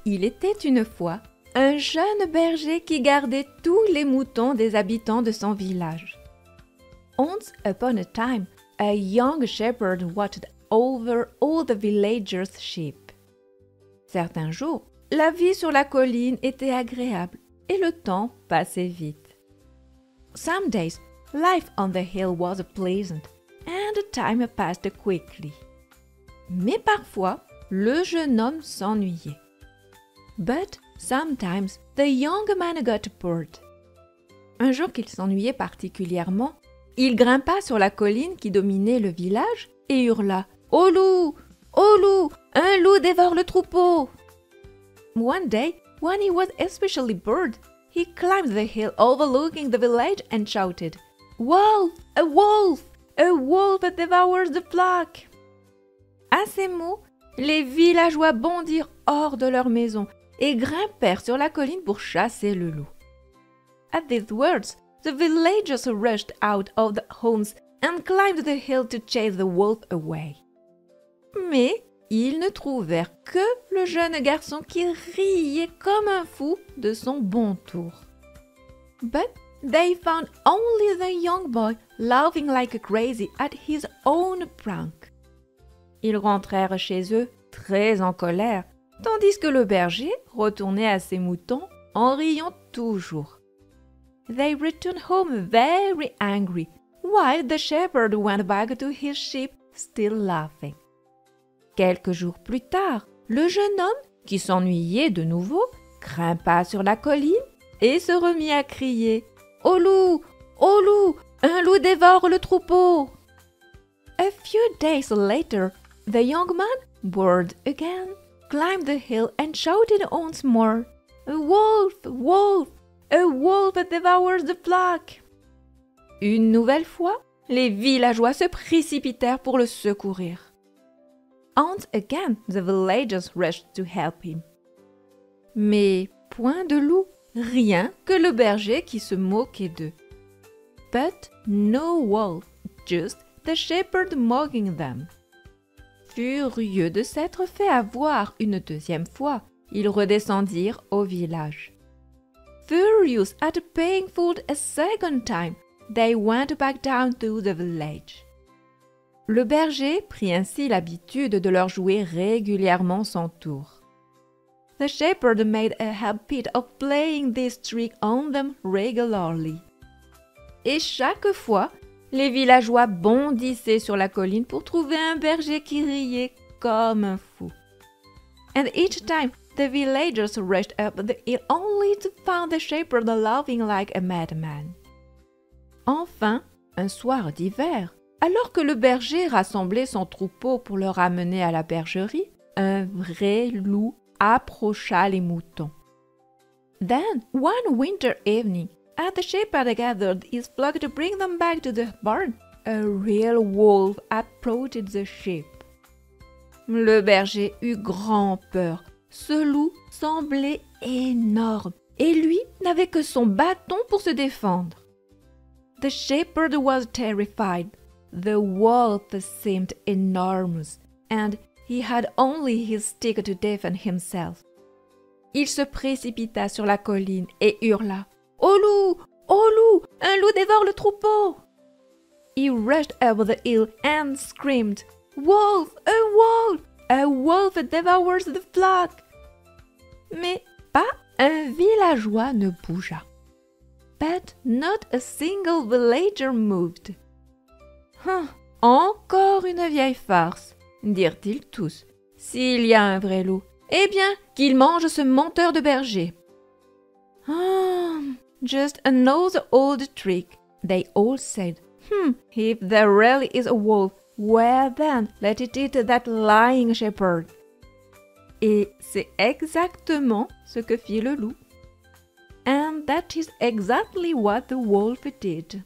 Il était une fois un jeune berger qui gardait tous les moutons des habitants de son village. Once upon a time, a young shepherd watched over all the villagers' sheep. Certains jours, la vie sur la colline était agréable et le temps passait vite. Some days, life on the hill was pleasant and the time passed quickly. Mais parfois, le jeune homme s'ennuyait. But sometimes the young man got bored. Un jour qu'il s'ennuyait particulièrement, il grimpa sur la colline qui dominait le village et hurla « Au loup! Au loup! Un loup dévore le troupeau !» One day, when he was especially bored, he climbed the hill overlooking the village and shouted « Wolf! A wolf! A wolf that devours the flock! » À ces mots, les villageois bondirent hors de leur maison et grimpèrent sur la colline pour chasser le loup. At these words, the villagers rushed out of their homes and climbed the hill to chase the wolf away. Mais ils ne trouvèrent que le jeune garçon qui riait comme un fou de son bon tour. But they found only the young boy laughing like crazy at his own prank. Ils rentrèrent chez eux très en colère, tandis que le berger retournait à ses moutons en riant toujours. They returned home very angry, while the shepherd went back to his sheep still laughing. Quelques jours plus tard, le jeune homme, qui s'ennuyait de nouveau, grimpa sur la colline et se remit à crier « Au loup! Au loup! Un loup dévore le troupeau !» A few days later, the young man, bored again, climbed the hill and shouted once more, "A wolf! Wolf! A wolf that devours the flock!" Une nouvelle fois, les villageois se précipitèrent pour le secourir. Once again, the villagers rushed to help him. Mais point de loup, rien que le berger qui se moquait d'eux. But no wolf, just the shepherd mocking them. Furieux de s'être fait avoir une deuxième fois, ils redescendirent au village. Furious at being fooled a second time, they went back down to the village. Le berger prit ainsi l'habitude de leur jouer régulièrement son tour. The shepherd made a habit of playing this trick on them regularly. Et chaque fois, les villageois bondissaient sur la colline pour trouver un berger qui riait comme un fou. And each time, the villagers rushed up the hill only to find the shepherd laughing like a madman. Enfin, un soir d'hiver, alors que le berger rassemblait son troupeau pour le ramener à la bergerie, un vrai loup approcha les moutons. Then, one winter evening, as the shepherd gathered his flock to bring them back to the barn, a real wolf approached the sheep. Le berger eut grand peur. Ce loup semblait énorme et lui n'avait que son bâton pour se défendre. The shepherd was terrified. The wolf seemed enormous and he had only his stick to defend himself. Il se précipita sur la colline et hurla « Au loup! Au loup! Un loup dévore le troupeau !» He rushed over the hill and screamed « Wolf! A wolf! A wolf devours the flock! » Mais pas un villageois ne bougea. But not a single villager moved. « Encore une vieille farce !» dirent-ils tous. « S'il y a un vrai loup, eh bien, qu'il mange ce menteur de berger. » Just another old trick, they all said. If there really is a wolf, well then, let it eat that lying shepherd. Et c'est exactement ce que fit le loup. And that is exactly what the wolf did.